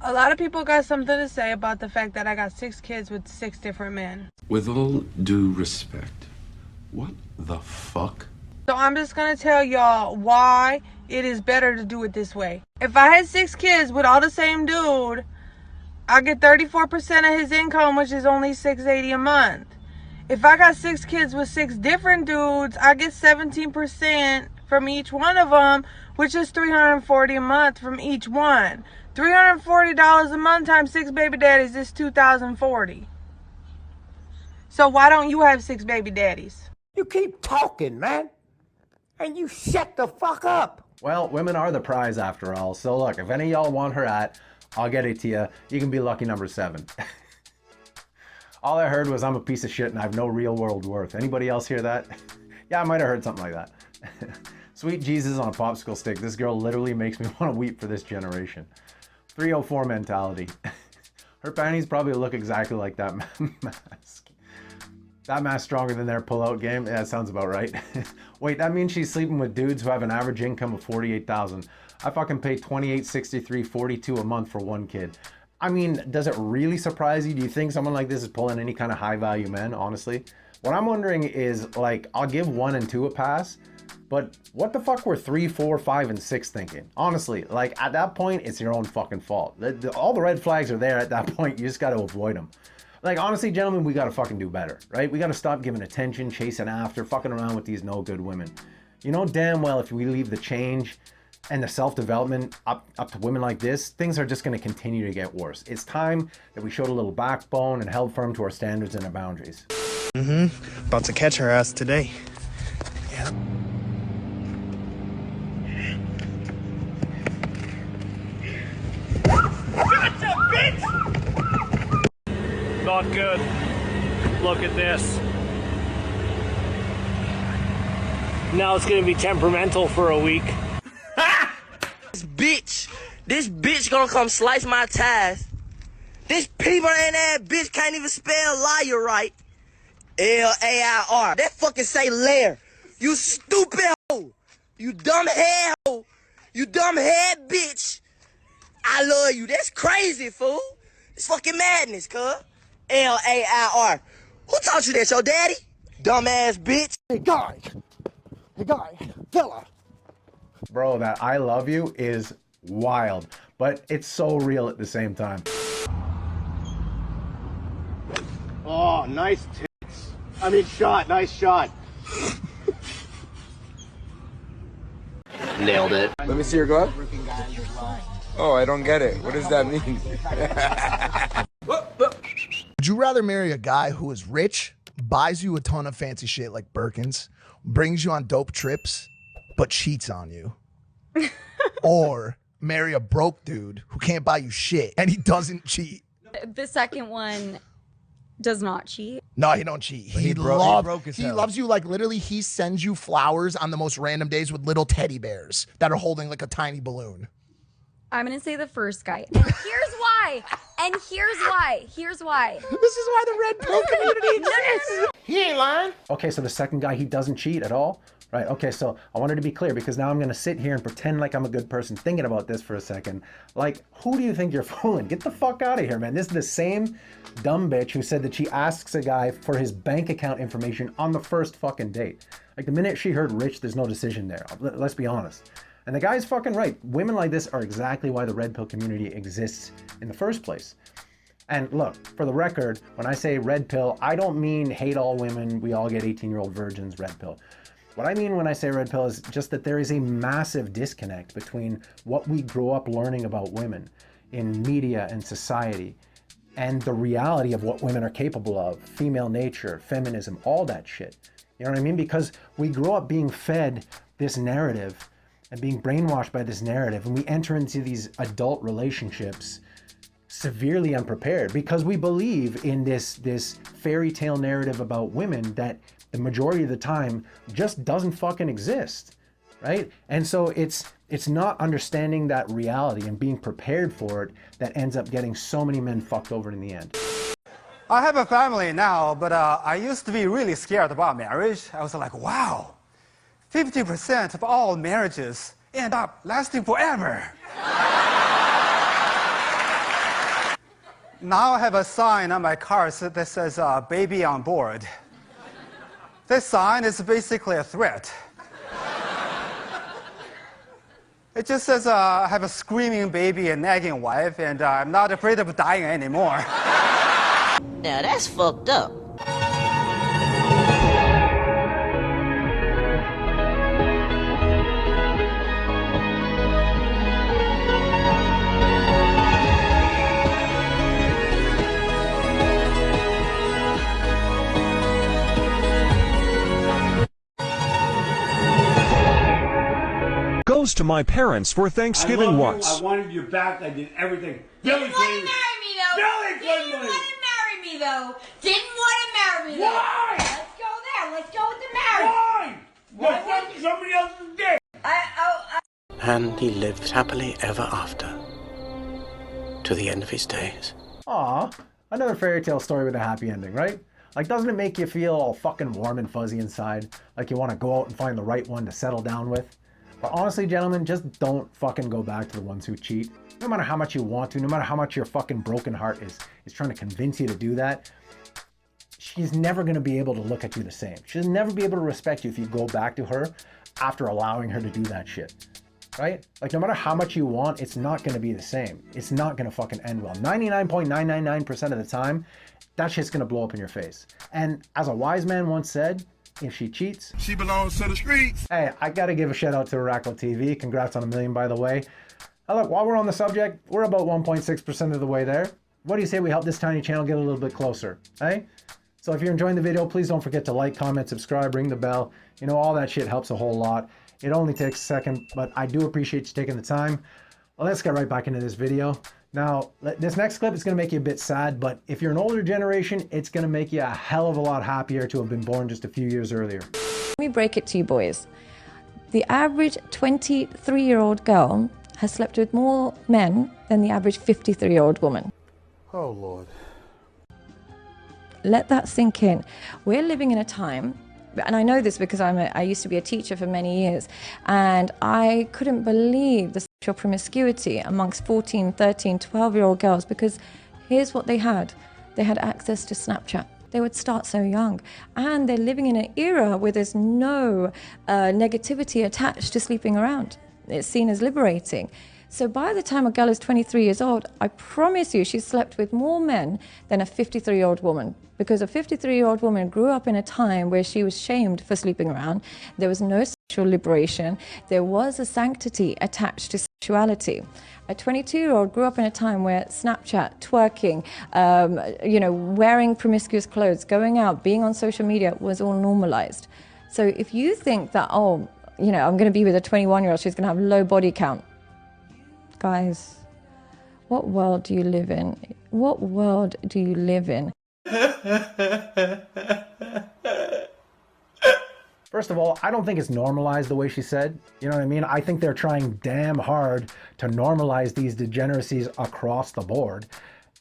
A lot of people got something to say about the fact that I got 6 kids with 6 different men. With all due respect, what the fuck? So I'm just gonna tell y'all why it is better to do it this way. If I had 6 kids with all the same dude, I get 34% of his income, which is only $680 a month. If I got 6 kids with 6 different dudes, I get 17% from each one of them, which is $340 a month from each one. $340 a month times 6 baby daddies is $2,040. So why don't you have 6 baby daddies? You keep talking, man, and you shut the fuck up. Well, women are the prize after all. So look, if any of y'all want her at, I'll get it to you. You can be lucky number 7. All I heard was I'm a piece of shit and I have no real world worth. Anybody else hear that? Yeah, I might have heard something like that. Sweet Jesus on a popsicle stick. This girl literally makes me want to weep for this generation. 304 mentality. Her panties probably look exactly like that mask. That mask stronger than their pull-out game? Yeah, that sounds about right. Wait, that means she's sleeping with dudes who have an average income of $48,000. I fucking pay $28, $63, $42 a month for 1 kid. I mean, does it really surprise you? Do you think someone like this is pulling any kind of high-value men, honestly? What I'm wondering is, like, I'll give 1 and 2 a pass, but what the fuck were 3, 4, 5, and 6 thinking? Honestly, like, at that point, it's your own fucking fault. All the red flags are there at that point. You just got to avoid them. Like, honestly, gentlemen, we got to fucking do better, right? We got to stop giving attention, chasing after, fucking around with these no good women. You know damn well if we leave the change and the self-development up to women like this, things are just going to continue to get worse. It's time that we showed a little backbone and held firm to our standards and our boundaries. About to catch her ass today. Yeah. Gotcha, bitch! Not good. Look at this. Now it's gonna be temperamental for a week. This bitch gonna come slice my ties. This people in that bitch can't even spell liar right. L-A-I-R. That fucking say lair. You stupid hoe. You dumb head hoe. You dumb head bitch. I love you. That's crazy, fool. It's fucking madness, cuz. L-A-I-R. Who taught you that, your daddy? Dumbass bitch. Hey, guy, fella. Bro, that I love you is wild, but it's so real at the same time. Oh, nice tits. I mean, shot. Nice shot. Nailed it. Let me see your glove. Oh, I don't get it. What does that mean? Would you rather marry a guy who is rich, buys you a ton of fancy shit like Birkins, brings you on dope trips, but cheats on you? Or marry a broke dude who can't buy you shit and he doesn't cheat? The second one does not cheat. No, he don't cheat. He loves you. Like, literally, he sends you flowers on the most random days with little teddy bears that are holding like a tiny balloon. I'm gonna say the first guy. And here's why. And here's why. Here's why. This is why the red pill community exists. He ain't lying. Okay, so the second guy, he doesn't cheat at all? Right, okay, so I wanted to be clear because now I'm gonna sit here and pretend like I'm a good person thinking about this for a second. Like, who do you think you're fooling? Get the fuck out of here, man. This is the same dumb bitch who said that she asks a guy for his bank account information on the first fucking date. Like, the minute she heard rich, there's no decision there. Let's be honest. And the guy's fucking right. Women like this are exactly why the red pill community exists in the first place. And look, for the record, when I say red pill, I don't mean hate all women, we all get 18-year-old virgins, red pill. What I mean when I say red pill is just that there is a massive disconnect between what we grow up learning about women in media and society and the reality of what women are capable of, female nature, feminism, all that shit. You know what I mean? Because we grow up being fed this narrative and being brainwashed by this narrative, and we enter into these adult relationships severely unprepared because we believe in this fairy tale narrative about women that the majority of the time just doesn't fucking exist, right? And so it's not understanding that reality and being prepared for it that ends up getting so many men fucked over in the end. I have a family now, but I used to be really scared about marriage. I was like, wow, 50% of all marriages end up lasting forever. Now I have a sign on my car that says baby on board. This sign is basically a threat. It just says I have a screaming baby and nagging wife, and I'm not afraid of dying anymore. Now that's fucked up. Goes to my parents for Thanksgiving once. I wanted you back. I did everything. Didn't want to marry me though. Didn't want to marry me though. Didn't want to marry me though. Why? Let's go there. Let's go with the marriage. Why? You're fucking somebody else's dick. And he lived happily ever after, to the end of his days. Aw, another fairy tale story with a happy ending, right? Like, doesn't it make you feel all fucking warm and fuzzy inside? Like you want to go out and find the right one to settle down with? But honestly, gentlemen, just don't fucking go back to the ones who cheat. No matter how much you want to, no matter how much your fucking broken heart is trying to convince you to do that, she's never going to be able to look at you the same. She'll never be able to respect you if you go back to her after allowing her to do that shit. Right? Like, no matter how much you want, it's not going to be the same. It's not going to fucking end well. 99.999% of the time, that shit's going to blow up in your face. And as a wise man once said, if she cheats, she belongs to the streets. Hey, I gotta give a shout out to Oracle TV. Congrats on 1 million, by the way. Now look, while we're on the subject, we're about 1.6% of the way there. What do you say we help this tiny channel get a little bit closer, hey? So if you're enjoying the video, please don't forget to like, comment, subscribe, ring the bell. You know, all that shit helps a whole lot. It only takes a second, but I do appreciate you taking the time. Well, let's get right back into this video. Now, this next clip is going to make you a bit sad, but if you're an older generation, it's going to make you a hell of a lot happier to have been born just a few years earlier. Let me break it to you boys. The average 23-year-old girl has slept with more men than the average 53-year-old woman. Oh, Lord. Let that sink in. We're living in a time, and I know this because I used to be a teacher for many years, and I couldn't believe the sexual promiscuity amongst 14, 13, 12-year-old girls, because here's what they had. They had access to Snapchat. They would start so young, and they're living in an era where there's no negativity attached to sleeping around. It's seen as liberating. So by the time a girl is 23 years old, I promise you she's slept with more men than a 53-year-old woman, because a 53-year-old woman grew up in a time where she was shamed for sleeping around. There was no sexual liberation. There was a sanctity attached to sexuality. A 22-year-old grew up in a time where Snapchat, twerking, wearing promiscuous clothes, going out, being on social media was all normalized. So if you think that, I'm going to be with a 21-year-old, she's going to have low body count. Guys, what world do you live in? What world do you live in? First of all, I don't think it's normalized the way she said. You know what I mean? I think they're trying damn hard to normalize these degeneracies across the board.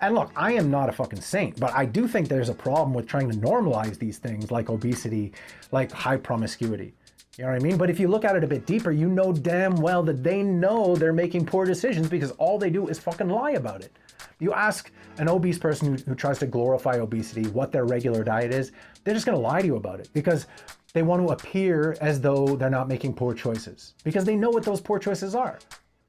And look, I am not a fucking saint, but I do think there's a problem with trying to normalize these things like obesity, like high promiscuity. You know what I mean? But if you look at it a bit deeper, you know damn well that they know they're making poor decisions because all they do is fucking lie about it. You ask an obese person who tries to glorify obesity what their regular diet is, they're just going to lie to you about it because they want to appear as though they're not making poor choices because they know what those poor choices are.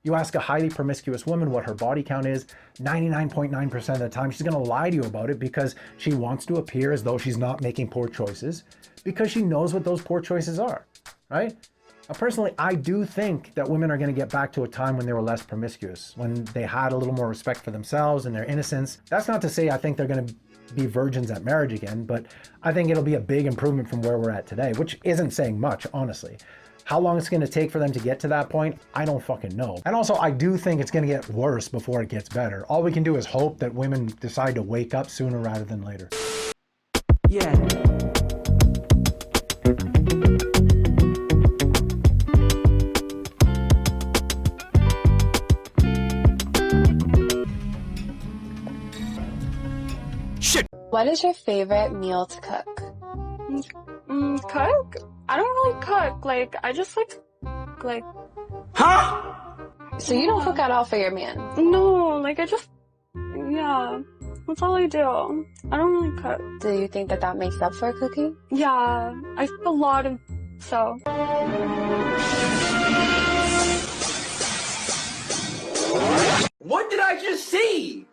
You ask a highly promiscuous woman what her body count is, 99.9% of the time she's going to lie to you about it because she wants to appear as though she's not making poor choices because she knows what those poor choices are, right? Now, personally, I do think that women are going to get back to a time when they were less promiscuous, when they had a little more respect for themselves and their innocence. That's not to say I think they're going to be virgins at marriage again, but I think it'll be a big improvement from where we're at today, which isn't saying much, honestly. How long it's going to take for them to get to that point, I don't fucking know. And also, I do think it's going to get worse before it gets better. All we can do is hope that women decide to wake up sooner rather than later. Yeah. What is your favorite meal to cook? Cook? I don't really cook. Like, I just like... Huh? So you don't cook at all for your man? No, like, yeah. That's all I do. I don't really cook. Do you think that makes up for cooking? Yeah, I eat a lot of so. What did I just see?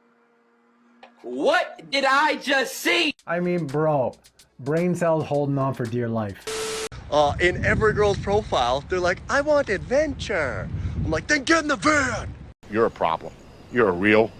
What did I just see? I mean, bro, brain cells holding on for dear life. In every girl's profile, they're like, I want adventure. I'm like, then get in the van. You're a problem. You're a real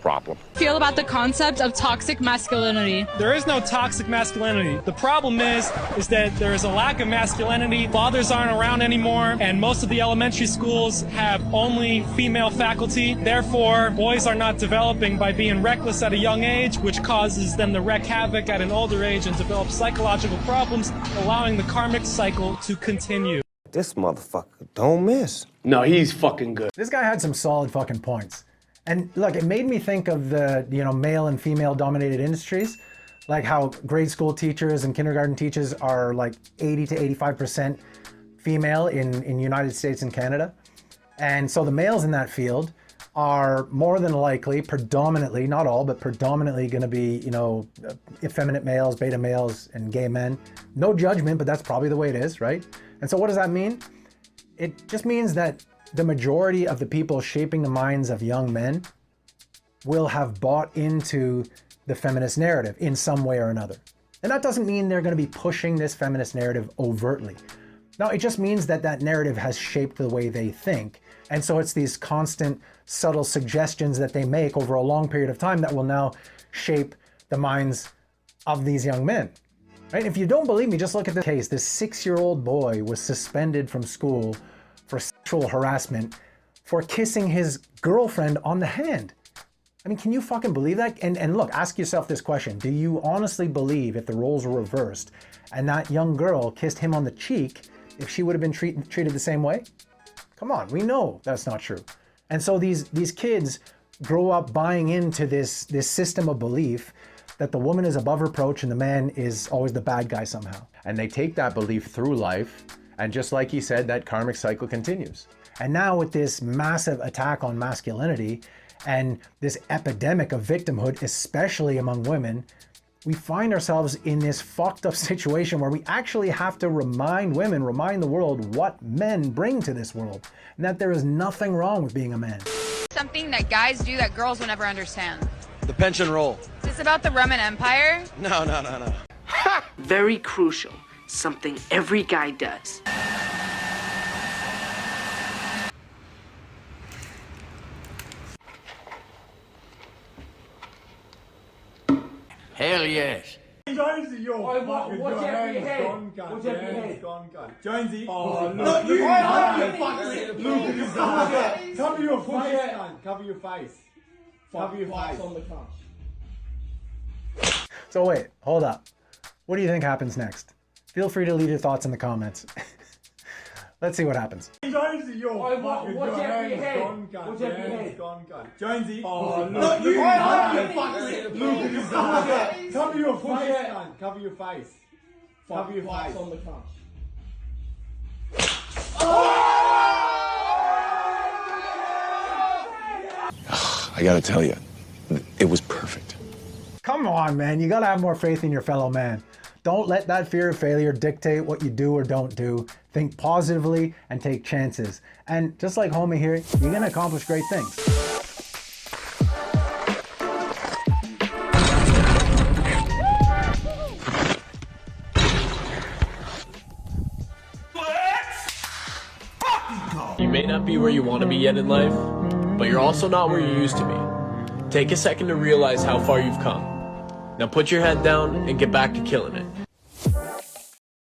problem. Feel about the concept of toxic masculinity. There is no toxic masculinity. The problem is that there is a lack of masculinity. Fathers aren't around anymore, and most of the elementary schools have only female faculty. Therefore, boys are not developing by being reckless at a young age, which causes them to wreak havoc at an older age and develop psychological problems, allowing the karmic cycle to continue. This motherfucker don't miss. No, he's fucking good. This guy had some solid fucking points. And look, it made me think of the, male and female dominated industries, like how grade school teachers and kindergarten teachers are like 80 to 85% female in United States and Canada. And so the males in that field are more than likely, predominantly, not all, but predominantly going to be, effeminate males, beta males, and gay men. No judgment, but that's probably the way it is, right? And so what does that mean? It just means that the majority of the people shaping the minds of young men will have bought into the feminist narrative in some way or another. And that doesn't mean they're going to be pushing this feminist narrative overtly. No, it just means that that narrative has shaped the way they think. And so it's these constant, subtle suggestions that they make over a long period of time that will now shape the minds of these young men. Right? If you don't believe me, just look at the case. This 6-year-old boy was suspended from school for sexual harassment for kissing his girlfriend on the hand. I mean, can you fucking believe that? And look, ask yourself this question. Do you honestly believe if the roles were reversed and that young girl kissed him on the cheek, if she would have been treated the same way? Come on, we know that's not true. And so these kids grow up buying into this system of belief that the woman is above reproach and the man is always the bad guy somehow. And they take that belief through life. And just like he said, that karmic cycle continues. And now with this massive attack on masculinity and this epidemic of victimhood, especially among women, we find ourselves in this fucked up situation where we actually have to remind the world what men bring to this world, and that there is nothing wrong with being a man. Something that guys do that girls will never understand. The pension roll. Is this about the Roman Empire? No. Very crucial. Something every guy does. Hell yes. Jonesy, you're fucking what's your every hand's head? gone, gun. What's Your every hand's head? gone, gun. Jonesy. Oh, look, no, you you Look, you cover your Put face, it. gun. Cover your face. Cover your face. On the couch. So wait, hold up. What do you think happens next? Feel free to leave your thoughts in the comments. Let's see what happens. Jonesy, you're fucking what's your every hand's head? gone, gun. What's Your every hand's head? gone, gun. Jonesy. look, you Look, you cover your Put face, it. gun. Cover your face. Cover your face. On the couch. I gotta tell you, it was perfect. Come on, man. You gotta have more faith in your fellow man. Don't let that fear of failure dictate what you do or don't do. Think positively and take chances. And just like homie here, you're gonna accomplish great things. You may not be where you want to be yet in life, but you're also not where you used to be. Take a second to realize how far you've come. Now put your head down and get back to killing it.